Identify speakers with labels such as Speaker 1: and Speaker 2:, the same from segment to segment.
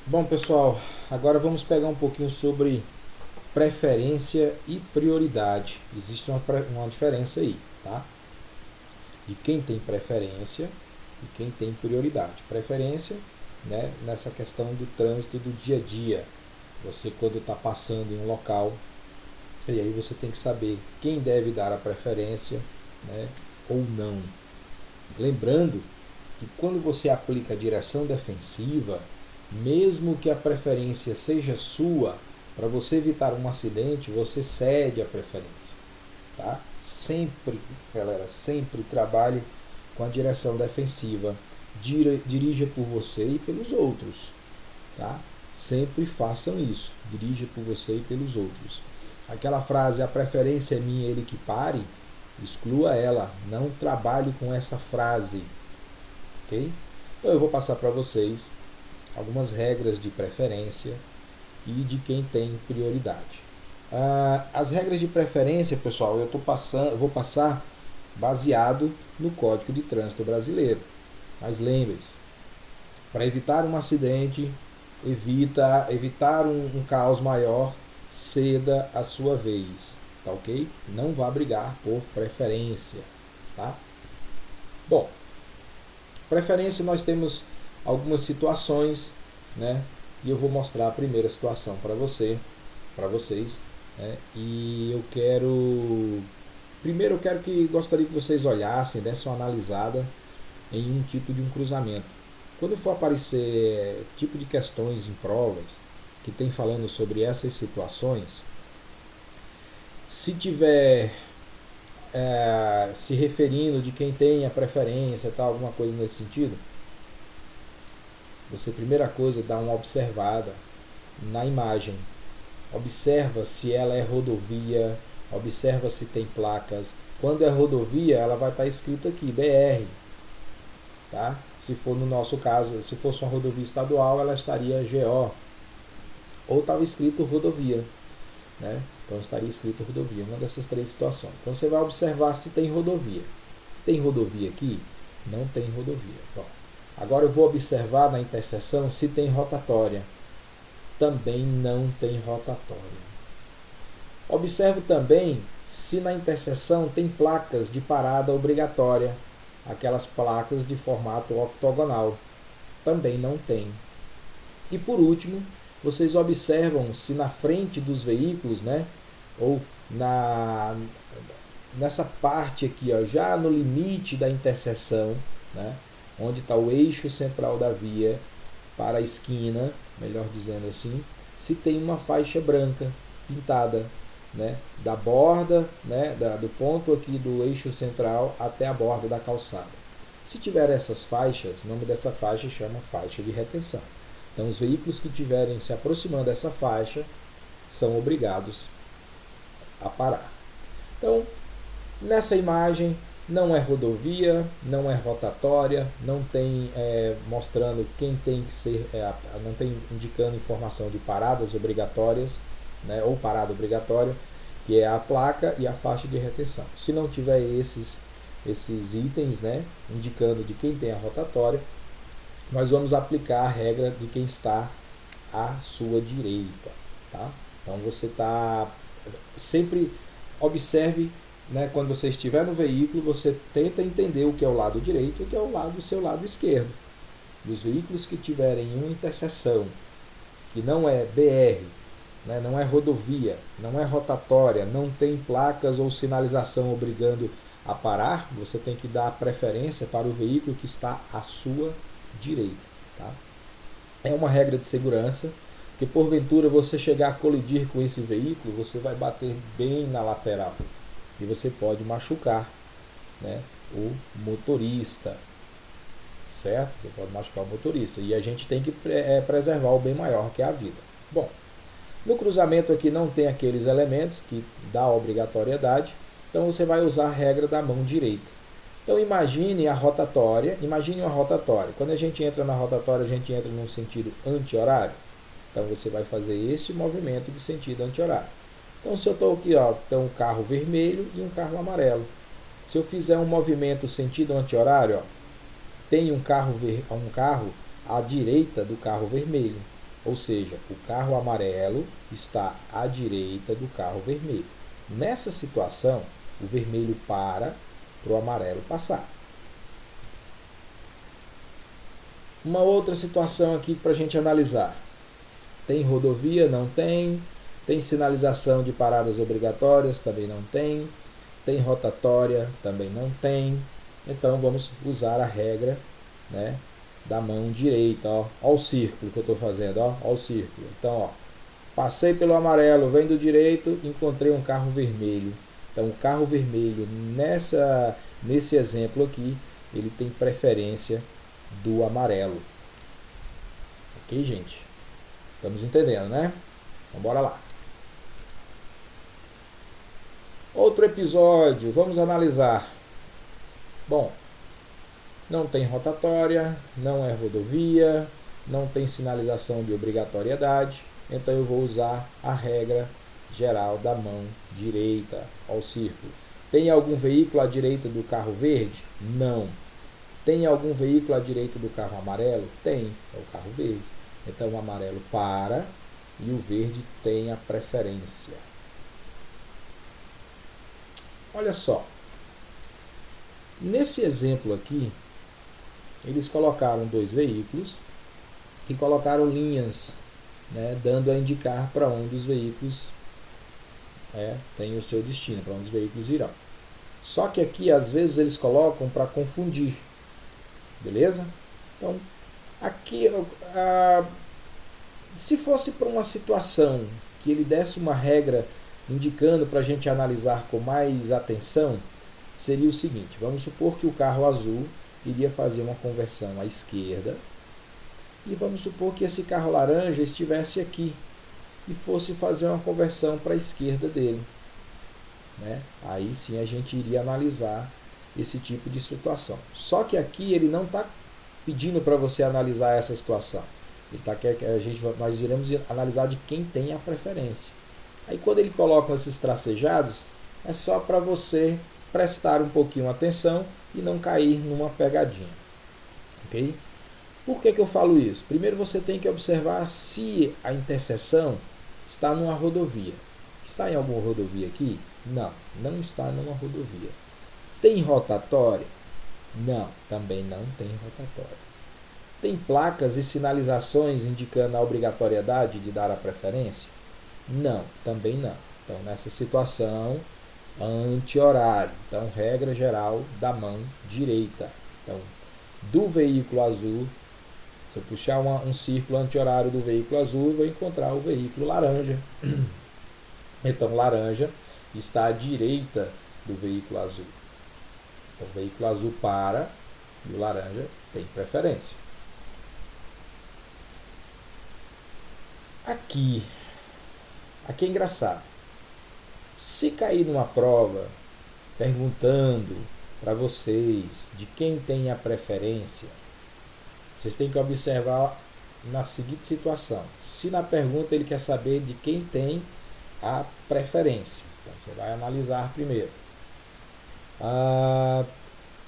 Speaker 1: Bom, pessoal, agora vamos pegar um pouquinho sobre preferência e prioridade. Existe uma diferença aí, tá? De quem tem preferência e quem tem prioridade. Preferência, né, nessa questão do trânsito do dia a dia. Você, quando está passando em um local, e aí você tem que saber quem deve dar a preferência, né, ou não. Lembrando que quando você aplica a direção defensiva, mesmo que a preferência seja sua, para você evitar um acidente, você cede a preferência. Tá? Sempre, galera, sempre trabalhe com a direção defensiva. Dirija por você e pelos outros. Tá? Sempre façam isso. Dirija por você e pelos outros. Aquela frase, a preferência é minha, ele que pare, exclua ela. Não trabalhe com essa frase. Ok? Então eu vou passar para vocês algumas regras de preferência e de quem tem prioridade. As regras de preferência, pessoal, eu vou passar baseado no Código de Trânsito Brasileiro. Mas lembre-se, para evitar um acidente, evitar um caos maior, ceda a sua vez, tá ok? Não vá brigar por preferência, tá? Bom, preferência nós temos algumas situações, né? E eu vou mostrar a primeira situação para vocês, né? E primeiro eu quero gostaria que vocês olhassem, dessem uma analisada em um tipo de um cruzamento. Quando for aparecer tipo de questões em provas que tem falando sobre essas situações, se tiver se referindo de quem tem a preferência, tal, alguma coisa nesse sentido, você, primeira coisa, dá uma observada na imagem. Observa se ela é rodovia, observa se tem placas. Quando é rodovia, ela vai estar escrito aqui, BR. Tá? Se for no nosso caso, se fosse uma rodovia estadual, ela estaria GO. Ou estava escrito rodovia. Né? Então estaria escrito rodovia, uma dessas três situações. Então você vai observar se tem rodovia. Tem rodovia aqui? Não tem rodovia. Bom, agora eu vou observar na interseção se tem rotatória. Também não tem rotatória. Observo também se na interseção tem placas de parada obrigatória, aquelas placas de formato octogonal. Também não tem. E por último, vocês observam se na frente dos veículos, né, ou nessa parte aqui, ó, já no limite da interseção, né, onde está o eixo central da via para a esquina, melhor dizendo assim, se tem uma faixa branca pintada, né, da borda, né, do ponto aqui do eixo central até a borda da calçada. Se tiver essas faixas, o nome dessa faixa chama faixa de retenção. Então, os veículos que estiverem se aproximando dessa faixa são obrigados a parar. Então, nessa imagem, não é rodovia, não é rotatória, não tem mostrando quem tem que ser, não tem indicando informação de paradas obrigatórias, né, ou parada obrigatória, que é a placa e a faixa de retenção. Se não tiver esses itens, né, indicando de quem tem a rotatória, nós vamos aplicar a regra de quem está à sua direita. Tá? Então você sempre observe, né, quando você estiver no veículo, você tenta entender o que é o lado direito e o que é o seu lado esquerdo. E os veículos que tiverem uma interseção, que não é BR, né, não é rodovia, não é rotatória, não tem placas ou sinalização obrigando a parar, você tem que dar preferência para o veículo que está à sua direita. Tá? É uma regra de segurança, que porventura você chegar a colidir com esse veículo, você vai bater bem na lateral e você pode machucar, né, o motorista, certo? Você pode machucar o motorista e a gente tem que preservar o bem maior, que é a vida. Bom, no cruzamento aqui não tem aqueles elementos que dá obrigatoriedade, então você vai usar a regra da mão direita. Então imagine uma rotatória. Quando a gente entra na rotatória, a gente entra num sentido anti-horário. Então você vai fazer esse movimento de sentido anti-horário. Então se eu estou aqui, ó, tem um carro vermelho e um carro amarelo. Se eu fizer um movimento sentido anti-horário, ó, tem um carro à direita do carro vermelho. Ou seja, o carro amarelo está à direita do carro vermelho. Nessa situação, o vermelho para o amarelo passar. Uma outra situação aqui para a gente analisar. Tem rodovia? Não tem. Tem sinalização de paradas obrigatórias? Também não tem. Tem rotatória? Também não tem. Então vamos usar a regra, né, da mão direita. Ó o círculo que eu estou fazendo. Ó o círculo. Então, ó, passei pelo amarelo, vem do direito, encontrei um carro vermelho. Então o carro vermelho nesse exemplo aqui, ele tem preferência do amarelo. Ok, gente? Estamos entendendo, né? Então bora lá. Outro episódio, vamos analisar. Bom, não tem rotatória, não é rodovia, não tem sinalização de obrigatoriedade, então eu vou usar a regra geral da mão direita ao círculo. Tem algum veículo à direita do carro verde? Não. Tem algum veículo à direita do carro amarelo? Tem, é o carro verde. Então o amarelo para e o verde tem a preferência. Olha só, nesse exemplo aqui, eles colocaram dois veículos e colocaram linhas, né, dando a indicar para onde os veículos têm o seu destino, para onde os veículos irão. Só que aqui, às vezes, eles colocam para confundir, beleza? Então, aqui, se fosse para uma situação que ele desse uma regra indicando para a gente analisar com mais atenção, seria o seguinte: vamos supor que o carro azul iria fazer uma conversão à esquerda, e vamos supor que esse carro laranja estivesse aqui e fosse fazer uma conversão para a esquerda dele, né? Aí sim a gente iria analisar esse tipo de situação. Só que aqui ele não está pedindo para você analisar essa situação. Ele nós iremos analisar de quem tem a preferência. Aí quando ele coloca esses tracejados, é só para você prestar um pouquinho atenção e não cair numa pegadinha. Ok? Por que eu falo isso? Primeiro você tem que observar se a interseção está numa rodovia. Está em alguma rodovia aqui? Não, não está numa rodovia. Tem rotatória? Não, também não tem rotatória. Tem placas e sinalizações indicando a obrigatoriedade de dar a preferência? Não, também não. Então, nessa situação, anti-horário. Então, regra geral da mão direita. Então, do veículo azul, se eu puxar um círculo anti-horário do veículo azul, eu vou encontrar o veículo laranja. Então, laranja está à direita do veículo azul. Então, o veículo azul para e o laranja tem preferência. Aqui é engraçado. Se cair numa prova perguntando para vocês de quem tem a preferência, vocês têm que observar na seguinte situação. Se na pergunta ele quer saber de quem tem a preferência, então você vai analisar primeiro.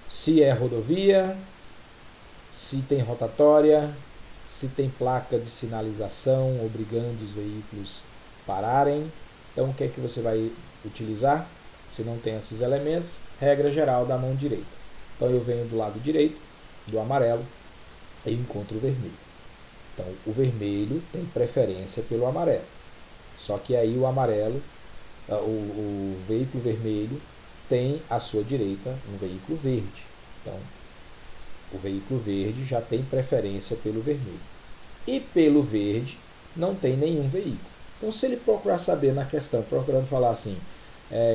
Speaker 1: Se é rodovia, se tem rotatória, se tem placa de sinalização obrigando os veículos a pararem. Então o que é que você vai utilizar? Se não tem esses elementos, regra geral da mão direita. Então eu venho do lado direito, do amarelo, e encontro o vermelho. Então o vermelho tem preferência pelo amarelo. Só que aí o amarelo, o veículo vermelho tem à sua direita um veículo verde. Então o veículo verde já tem preferência pelo vermelho. E pelo verde não tem nenhum veículo. Então se ele procurar saber na questão, procurando falar assim,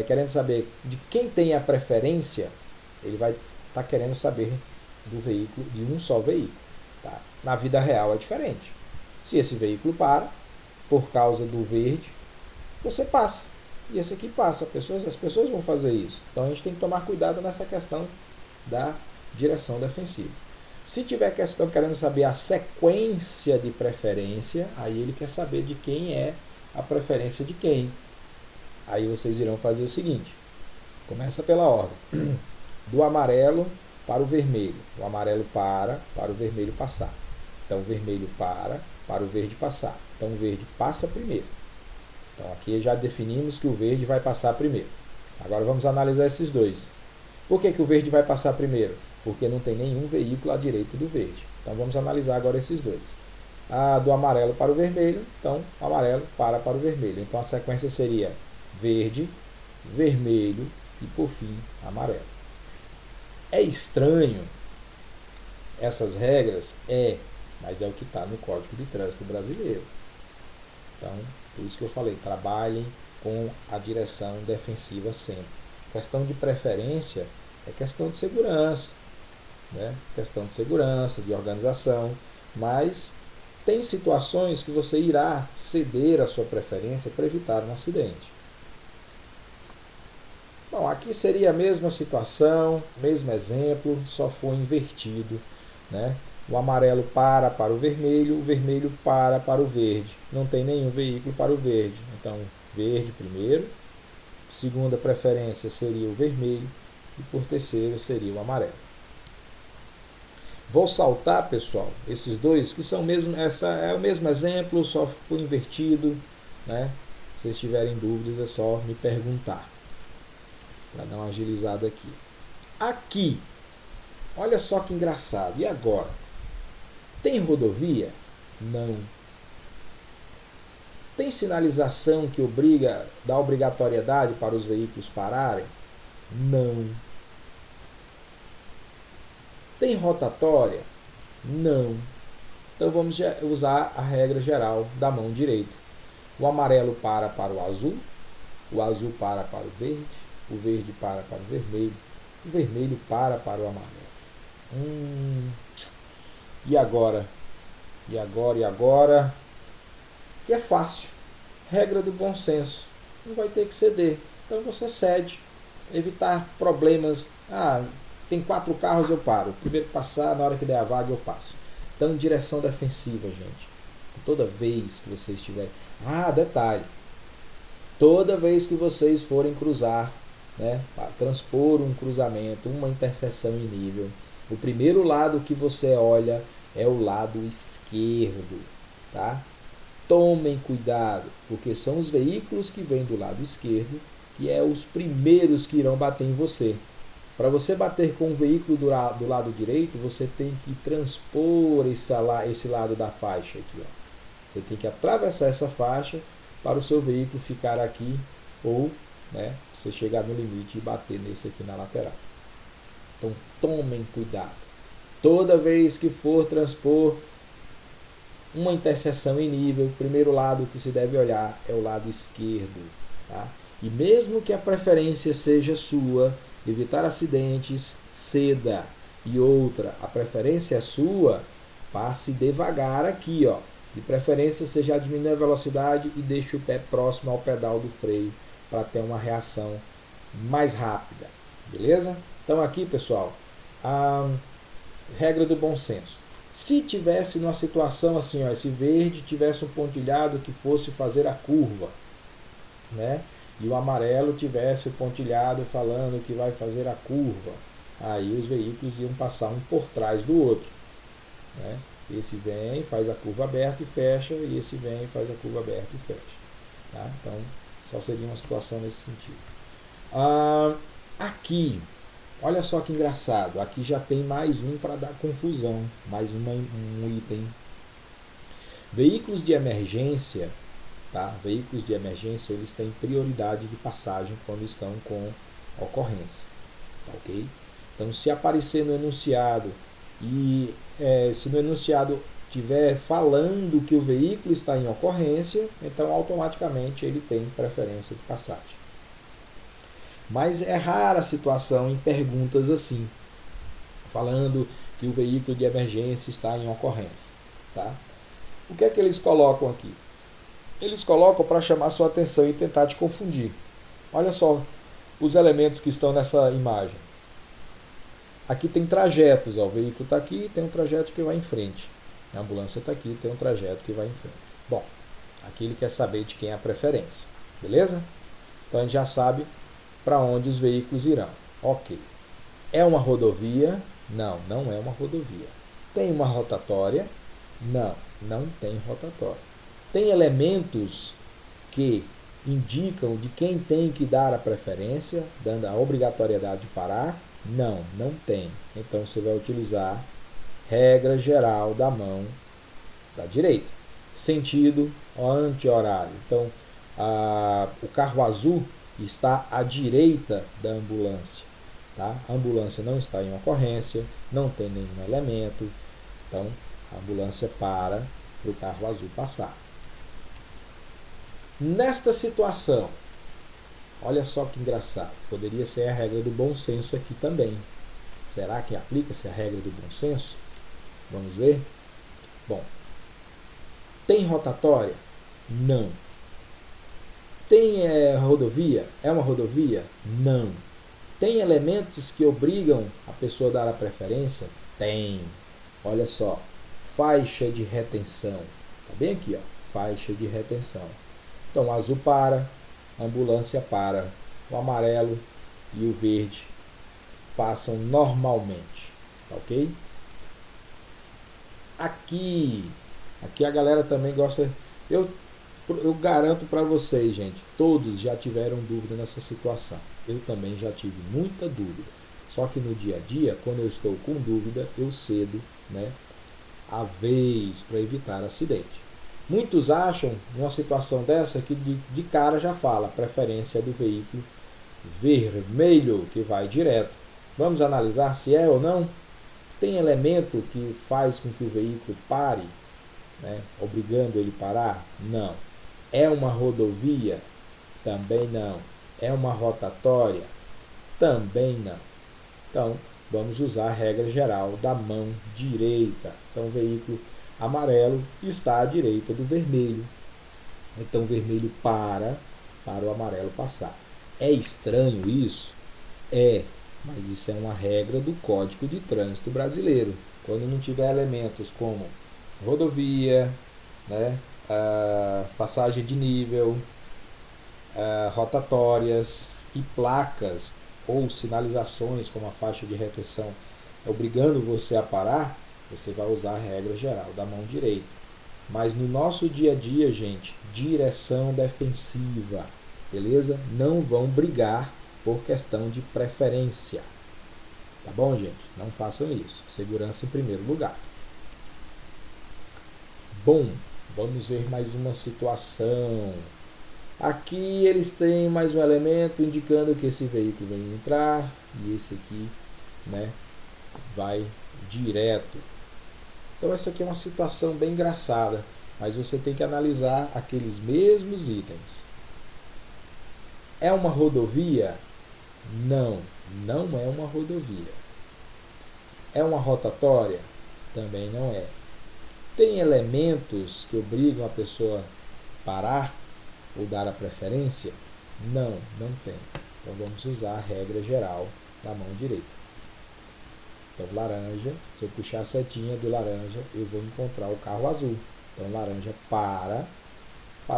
Speaker 1: querendo saber de quem tem a preferência, ele vai estar querendo saber do veículo, de um só veículo. Tá? Na vida real é diferente. Se esse veículo para, por causa do verde, você passa. E esse aqui passa. As pessoas vão fazer isso. Então a gente tem que tomar cuidado nessa questão da direção defensiva. Se tiver questão querendo saber a sequência de preferência, aí ele quer saber de quem é a preferência de quem. Aí vocês irão fazer o seguinte. Começa pela ordem. Do amarelo para o vermelho. O amarelo para o vermelho passar. Então o vermelho para o verde passar. Então o verde passa primeiro. Então aqui já definimos que o verde vai passar primeiro. Agora vamos analisar esses dois. Por que o verde vai passar primeiro? Porque não tem nenhum veículo à direita do verde. Então vamos analisar agora esses dois. Do amarelo para o vermelho, então amarelo para o vermelho. Então a sequência seria verde, vermelho e por fim amarelo. É estranho essas regras? Mas é o que está no Código de Trânsito Brasileiro. Então, por isso que eu falei, trabalhem com a direção defensiva sempre. Questão de preferência é questão de segurança, né? Questão de segurança, de organização, mas tem situações que você irá ceder a sua preferência para evitar um acidente. Bom, aqui seria a mesma situação, mesmo exemplo, só foi invertido, né? O amarelo para o vermelho para o verde. Não tem nenhum veículo para o verde. Então, verde primeiro, segunda preferência seria o vermelho e por terceiro seria o amarelo. Vou saltar, pessoal, esses dois que são mesmo, essa é o mesmo exemplo, só foi invertido, né? Se vocês tiverem dúvidas é só me perguntar, para dar uma agilizada aqui. Aqui, olha só que engraçado. E agora? Tem rodovia? Não. Tem sinalização que dá obrigatoriedade para os veículos pararem? Não. Tem rotatória? Não. Então vamos usar a regra geral da mão direita. O amarelo para o azul para o verde para o vermelho para o amarelo. E agora? Que é fácil. Regra do bom senso. Não vai ter que ceder. Então você cede. Evitar problemas. Tem 4 carros, eu paro. O primeiro que passar, na hora que der a vaga, eu passo. Então, direção defensiva, gente. Toda vez que vocês tiverem... detalhe. Toda vez que vocês forem cruzar, né, transpor um cruzamento, uma interseção em nível, o primeiro lado que você olha é o lado esquerdo, tá? Tomem cuidado, porque são os veículos que vêm do lado esquerdo que é os primeiros que irão bater em você. Para você bater com o veículo do lado direito, você tem que transpor esse lado da faixa aqui, ó. Você tem que atravessar essa faixa para o seu veículo ficar aqui ou, né, você chegar no limite e bater nesse aqui na lateral. Então tomem cuidado. Toda vez que for transpor uma interseção em nível, o primeiro lado que se deve olhar é o lado esquerdo, tá? E mesmo que a preferência seja sua, evitar acidentes, ceda. E outra, a preferência é sua, passe devagar aqui, ó. De preferência, você já diminui a velocidade e deixa o pé próximo ao pedal do freio para ter uma reação mais rápida, beleza? Então aqui, pessoal, a regra do bom senso. Se tivesse numa situação assim, ó, esse verde tivesse um pontilhado que fosse fazer a curva, né? E o amarelo tivesse o pontilhado falando que vai fazer a curva, aí os veículos iam passar um por trás do outro, né? Esse vem, faz a curva aberta e fecha, e esse vem, faz a curva aberta e fecha, tá? Então, só seria uma situação nesse sentido. Aqui, olha só que engraçado, aqui já tem mais um para dar confusão, mais um item. Veículos de emergência, tá? Veículos de emergência, eles têm prioridade de passagem quando estão com ocorrência, tá, ok? Então, se aparecer no enunciado e se no enunciado estiver falando que o veículo está em ocorrência, então automaticamente ele tem preferência de passagem. Mas é rara a situação em perguntas assim, falando que o veículo de emergência está em ocorrência, tá? O que é que eles colocam aqui? Eles colocam para chamar sua atenção e tentar te confundir. Olha só os elementos que estão nessa imagem. Aqui tem trajetos, ó, o veículo está aqui, tem um trajeto que vai em frente. A ambulância está aqui, tem um trajeto que vai em frente. Bom, aqui ele quer saber de quem é a preferência, beleza? Então a gente já sabe para onde os veículos irão. Ok. É uma rodovia? Não, não é uma rodovia. Tem uma rotatória? Não, não tem rotatória. Tem elementos que indicam de quem tem que dar a preferência, dando a obrigatoriedade de parar? Não, não tem. Então você vai utilizar regra geral da mão da direita. Sentido anti-horário. Então, o carro azul está à direita da ambulância. Tá? A ambulância não está em ocorrência, não tem nenhum elemento. Então, a ambulância para o carro azul passar. Nesta situação, olha só que engraçado, poderia ser a regra do bom senso aqui também. Será que aplica-se a regra do bom senso? Vamos ver? Bom, tem rotatória? Não. Tem rodovia? É uma rodovia? Não. Tem elementos que obrigam a pessoa a dar a preferência? Tem. Olha só, faixa de retenção. Está bem aqui, ó, faixa de retenção. Então, o azul para, a ambulância para, o amarelo e o verde passam normalmente, tá ok? Aqui a galera também gosta, eu garanto para vocês, gente, todos já tiveram dúvida nessa situação. Eu também já tive muita dúvida. Só que no dia a dia, quando eu estou com dúvida, eu cedo, né, a vez para evitar acidente. Muitos acham, numa situação dessa, que de cara já fala preferência do veículo vermelho, que vai direto. Vamos analisar se é ou não? Tem elemento que faz com que o veículo pare, né, obrigando ele a parar? Não. É uma rodovia? Também não. É uma rotatória? Também não. Então, vamos usar a regra geral da mão direita. Então, o veículo amarelo está à direita do vermelho. Então, o vermelho para o amarelo passar. É estranho isso? É, mas isso é uma regra do Código de Trânsito Brasileiro. Quando não tiver elementos como rodovia, né, passagem de nível, rotatórias e placas ou sinalizações como a faixa de retenção obrigando você a parar, você vai usar a regra geral da mão direita. Mas no nosso dia a dia, gente, direção defensiva, beleza? Não vão brigar por questão de preferência. Tá bom, gente? Não façam isso. Segurança em primeiro lugar. Bom, vamos ver mais uma situação. Aqui eles têm mais um elemento indicando que esse veículo vem entrar e esse aqui, né, vai direto. Então essa aqui é uma situação bem engraçada, mas você tem que analisar aqueles mesmos itens. É uma rodovia? Não, não é uma rodovia. É uma rotatória? Também não é. Tem elementos que obrigam a pessoa a parar ou dar a preferência? Não, não tem. Então vamos usar a regra geral da mão direita. Então laranja, se eu puxar a setinha do laranja, eu vou encontrar o carro azul. Então laranja para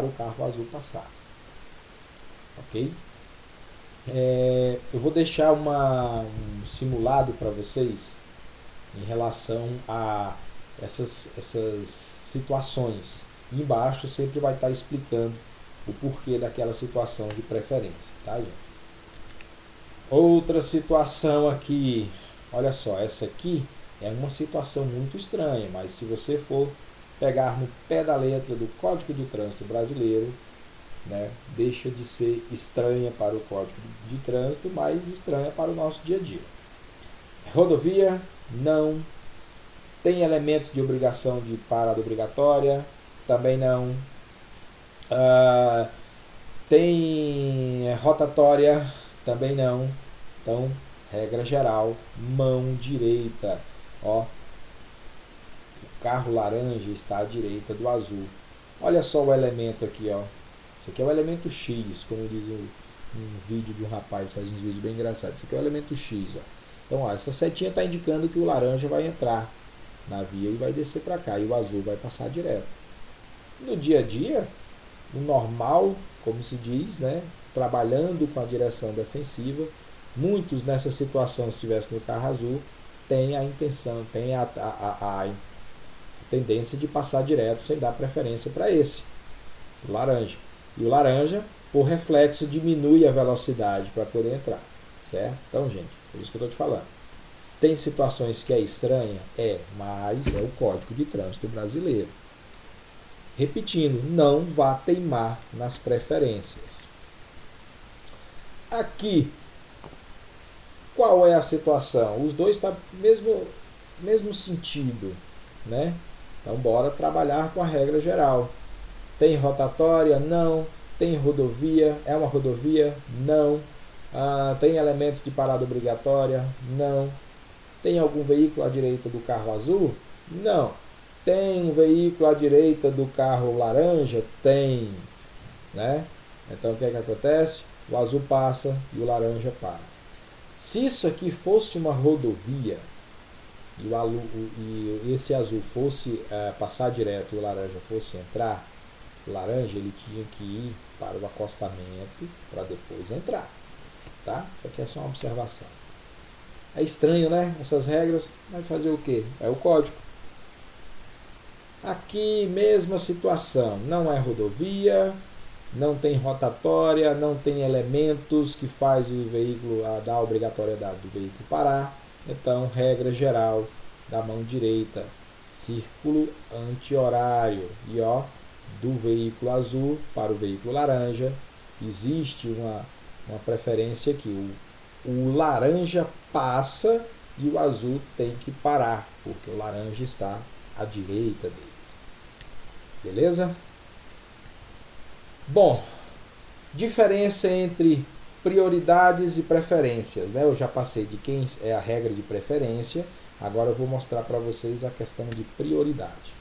Speaker 1: o carro azul passar. Ok? Eu vou deixar um simulado para vocês em relação a essas situações. Embaixo sempre vai estar explicando o porquê daquela situação de preferência, tá, gente? Outra situação aqui, olha só, essa aqui é uma situação muito estranha, mas se você for pegar no pé da letra do Código de Trânsito Brasileiro, né, deixa de ser estranha para o Código de Trânsito, mas estranha para o nosso dia a dia. Rodovia? Não. Tem elementos de obrigação de parada obrigatória? Também não. Tem rotatória? Também não. Então, regra geral, mão direita. Ó, o carro laranja está à direita do azul. Olha só o elemento aqui, ó. Esse aqui é o elemento X, como diz um vídeo de um rapaz, faz uns vídeos bem engraçados. Esse aqui é o elemento X, ó. Então, ó, essa setinha está indicando que o laranja vai entrar na via e vai descer para cá, e o azul vai passar direto. No dia a dia, no normal, como se diz, né, trabalhando com a direção defensiva, muitos nessa situação, se estivesse no carro azul, tem a intenção, tem tendência de passar direto sem dar preferência para esse, o laranja. E o laranja, por reflexo, diminui a velocidade para poder entrar, certo? Então, gente, por isso que eu estou te falando. Tem situações que é estranha? Mas é o Código de Trânsito brasileiro. Repetindo, não vá teimar nas preferências. Aqui, qual é a situação? Os dois estão mesmo sentido, né? Então, bora trabalhar com a regra geral. Tem rotatória? Não. Tem rodovia? É uma rodovia? Não. Tem elementos de parada obrigatória? Não. Tem algum veículo à direita do carro azul? Não. Tem um veículo à direita do carro laranja? Tem. Né? Então, o que é que acontece? O azul passa e o laranja para. Se isso aqui fosse uma rodovia e esse azul fosse passar direto e o laranja fosse entrar, o laranja ele tinha que ir para o acostamento para depois entrar. Tá? Isso aqui é só uma observação. É estranho, né? Essas regras. Vai fazer o quê? É o código. Aqui, mesma situação. Não é rodovia, não tem rotatória, não tem elementos que faz o veículo dar a obrigatoriedade do veículo parar. Então, regra geral da mão direita. Círculo anti-horário. E do veículo azul para o veículo laranja, existe uma preferência aqui. O laranja passa e o azul tem que parar, porque o laranja está à direita deles. Beleza? Bom, diferença entre prioridades e preferências, né? Eu já passei de quem é a regra de preferência, agora eu vou mostrar para vocês a questão de prioridade.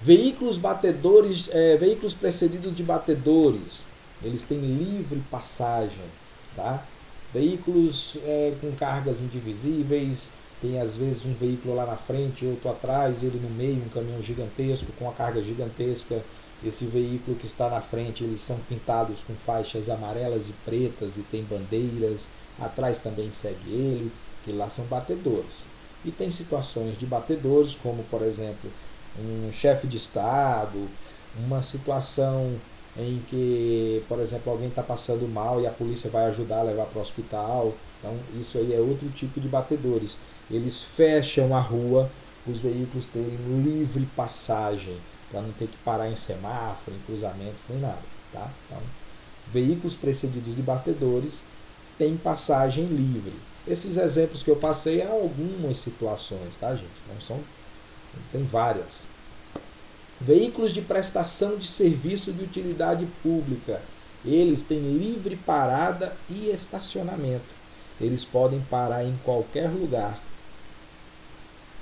Speaker 1: Veículos batedores, veículos precedidos de batedores, eles têm livre passagem, tá? Veículos com cargas indivisíveis, tem às vezes um veículo lá na frente, outro atrás, ele no meio, um caminhão gigantesco com uma carga gigantesca. Esse veículo que está na frente, eles são pintados com faixas amarelas e pretas e tem bandeiras. Atrás também segue ele, que lá são batedores. E tem situações de batedores, como por exemplo, um chefe de estado, uma situação em que, por exemplo, alguém está passando mal e a polícia vai ajudar a levar para o hospital. Então, isso aí é outro tipo de batedores. Eles fecham a rua, os veículos terem livre passagem, para não ter que parar em semáforo, em cruzamentos, nem nada. Tá? Então, veículos precedidos de batedores têm passagem livre. Esses exemplos que eu passei há algumas situações, tá, gente? Não são, tem várias. Veículos de prestação de serviço de utilidade pública. Eles têm livre parada e estacionamento. Eles podem parar em qualquer lugar,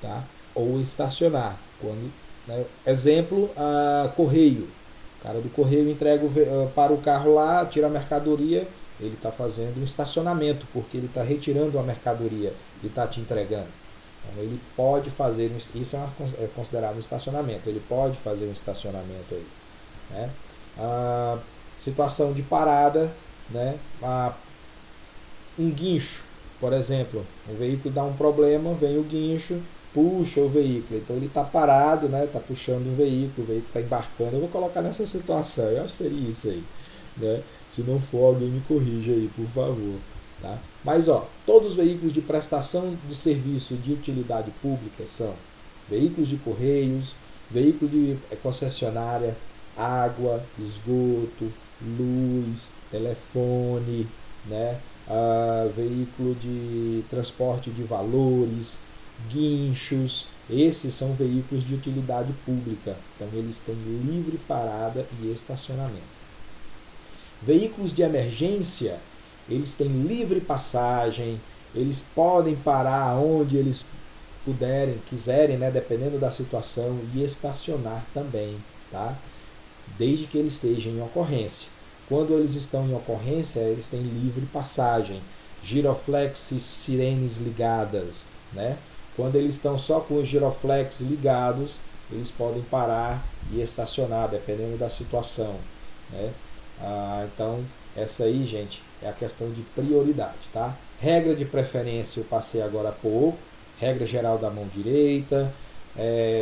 Speaker 1: tá? Ou estacionar. Quando, né? Exemplo, correio. O cara do correio entrega para o carro lá, tira a mercadoria, ele está fazendo um estacionamento, porque ele está retirando a mercadoria e está te entregando. Então, ele pode fazer, isso é considerado um estacionamento, ele pode fazer um estacionamento aí. Né? Situação de parada, né? Um guincho, por exemplo, o veículo dá um problema, vem o guincho, puxa o veículo, então ele está parado, né? Está puxando o veículo está embarcando. Eu vou colocar nessa situação, eu acho que seria isso aí, né? Se não for, alguém me corrija aí, por favor. Tá? Mas todos os veículos de prestação de serviço de utilidade pública são veículos de correios, veículo de concessionária, água, esgoto, luz, telefone, né? Veículo de transporte de valores, guinchos. Esses são veículos de utilidade pública, então eles têm livre parada e estacionamento. Veículos de emergência, eles têm livre passagem, eles podem parar onde eles quiserem, né, dependendo da situação, e estacionar também, tá? Desde que eles estejam em ocorrência. Quando eles estão em ocorrência, eles têm livre passagem, giroflex e sirenes ligadas, né? Quando eles estão só com os giroflex ligados, eles podem parar e estacionar, dependendo da situação, né? Então, essa aí, gente, é a questão de prioridade, tá? Regra de preferência eu passei agora há pouco, regra geral da mão direita,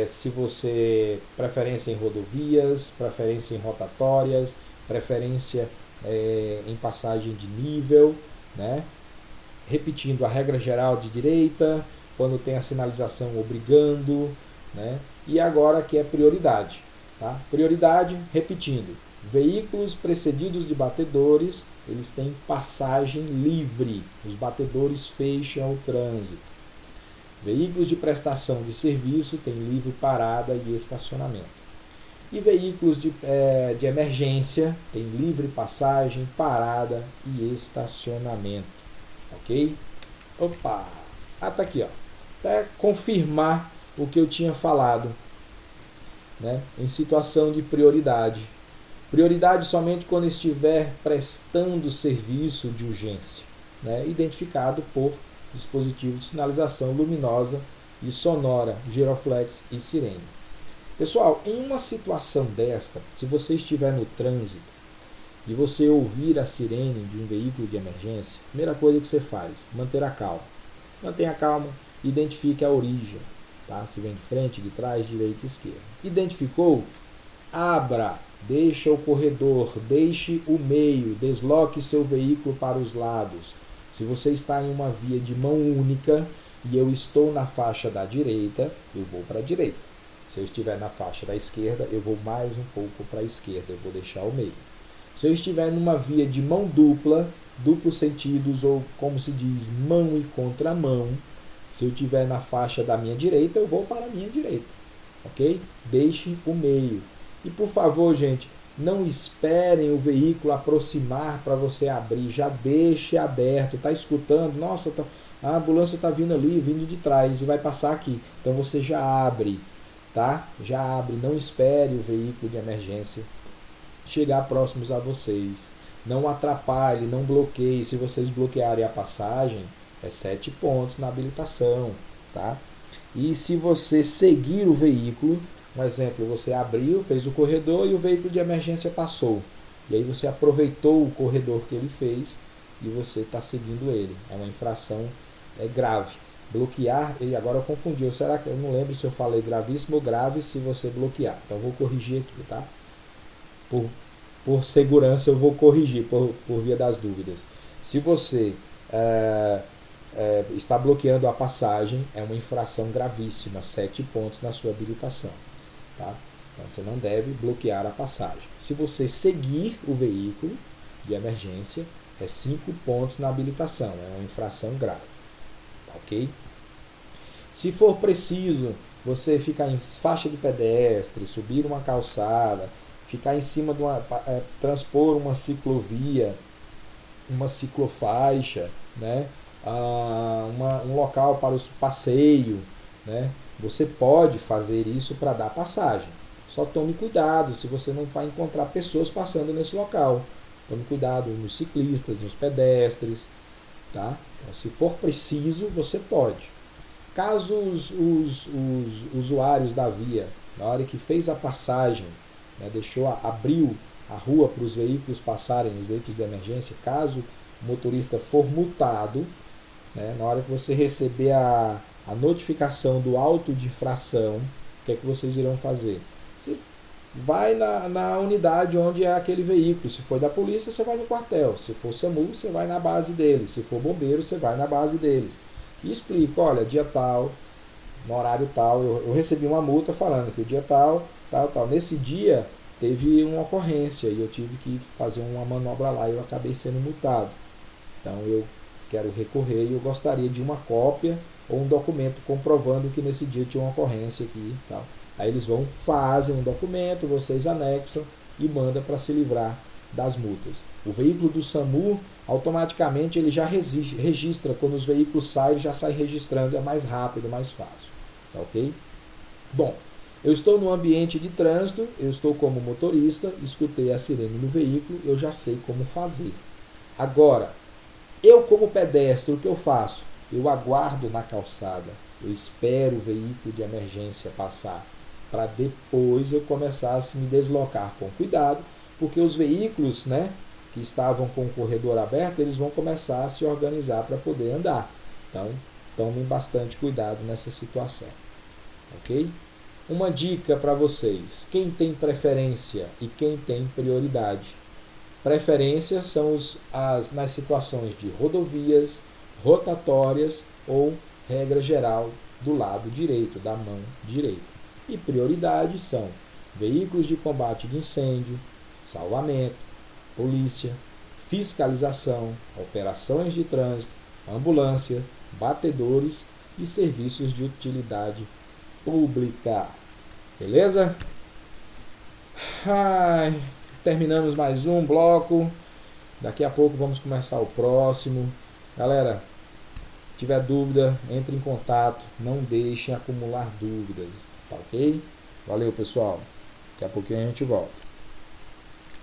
Speaker 1: se você preferência em rodovias, preferência em rotatórias, preferência em passagem de nível, né? Repetindo a regra geral de direita, quando tem a sinalização obrigando, né? E agora aqui é prioridade, tá? Prioridade, repetindo, veículos precedidos de batedores, eles têm passagem livre, os batedores fecham o trânsito. Veículos de prestação de serviço têm livre parada e estacionamento. E veículos de emergência têm livre passagem, parada e estacionamento. Ok? Opa! Tá aqui, ó. Até confirmar o que eu tinha falado, né? Em situação de prioridade. Prioridade somente quando estiver prestando serviço de urgência, né? Identificado por dispositivo de sinalização luminosa e sonora, giroflex e sirene. Pessoal, em uma situação desta, se você estiver no trânsito e você ouvir a sirene de um veículo de emergência, a primeira coisa que você faz, manter a calma. Mantenha a calma, identifique a origem, tá? Se vem de frente, de trás, direita e esquerda. Identificou? Abra, deixe o corredor, deixe o meio, desloque seu veículo para os lados. Se você está em uma via de mão única e eu estou na faixa da direita, eu vou para a direita. Se eu estiver na faixa da esquerda, eu vou mais um pouco para a esquerda, eu vou deixar o meio. Se eu estiver numa via de mão dupla, duplos sentidos, ou como se diz, mão e contramão, se eu estiver na faixa da minha direita, eu vou para a minha direita, ok? Deixe o meio. E por favor, gente, não esperem o veículo aproximar para você abrir, já deixe aberto, está escutando, nossa, a ambulância está vindo ali, vindo de trás e vai passar aqui, então você já abre. Tá? Já abre, não espere o veículo de emergência chegar próximos a vocês. Não atrapalhe, não bloqueie. Se vocês bloquearem a passagem, é 7 pontos na habilitação. Tá? E se você seguir o veículo, um exemplo, você abriu, fez o corredor e o veículo de emergência passou. E aí você aproveitou o corredor que ele fez e você está seguindo ele. É uma infração grave. Bloquear, e agora eu confundi, será que eu não lembro se eu falei gravíssimo ou grave se você bloquear, então eu vou corrigir aqui, tá? Por segurança eu vou corrigir, por via das dúvidas. Se você está bloqueando a passagem, é uma infração gravíssima, 7 pontos na sua habilitação, tá? Então você não deve bloquear a passagem. Se você seguir o veículo de emergência, é 5 pontos na habilitação, é uma infração grave. Ok? Se for preciso você ficar em faixa de pedestre, subir uma calçada, ficar em cima de transpor uma ciclovia, uma ciclofaixa, né? Um local para o passeio, né? Você pode fazer isso para dar passagem. Só tome cuidado se você não vai encontrar pessoas passando nesse local. Tome cuidado nos ciclistas, nos pedestres, tá? Então, se for preciso, você pode. Caso os usuários da via, na hora que fez a passagem, né, abriu a rua para os veículos passarem, os veículos de emergência, caso o motorista for multado, né, na hora que você receber a notificação do auto de infração, o que é que vocês irão fazer? Você vai na unidade onde é aquele veículo. Se for da polícia, você vai no quartel. Se for SAMU, você vai na base deles. Se for bombeiro, você vai na base deles. E explica, olha, dia tal, no horário tal, eu recebi uma multa falando que o dia tal. Nesse dia teve uma ocorrência e eu tive que fazer uma manobra lá e eu acabei sendo multado. Então eu quero recorrer e eu gostaria de uma cópia ou um documento comprovando que nesse dia tinha uma ocorrência aqui e tal. Aí eles fazem um documento, vocês anexam e mandam para se livrar das multas. O veículo do SAMU, automaticamente ele já registra, quando os veículos saem, já sai registrando, é mais rápido, mais fácil. Tá ok? Bom, eu estou no ambiente de trânsito, eu estou como motorista, escutei a sirene no veículo, eu já sei como fazer. Agora, eu como pedestre, o que eu faço? Eu aguardo na calçada, eu espero o veículo de emergência passar, para depois eu começar a me deslocar com cuidado, porque os veículos, né, que estavam com o corredor aberto, eles vão começar a se organizar para poder andar. Então, tomem bastante cuidado nessa situação. Ok? Uma dica para vocês: quem tem preferência e quem tem prioridade. Preferências são nas situações de rodovias, rotatórias ou regra geral do lado direito, da mão direita. E prioridade são veículos de combate de incêndio, salvamento, polícia, fiscalização, operações de trânsito, ambulância, batedores e serviços de utilidade pública. Beleza? Ai, terminamos mais um bloco. Daqui a pouco vamos começar o próximo. Galera, se tiver dúvida, entre em contato. Não deixem acumular dúvidas. Tá ok? Valeu, pessoal. Daqui a pouquinho a gente volta.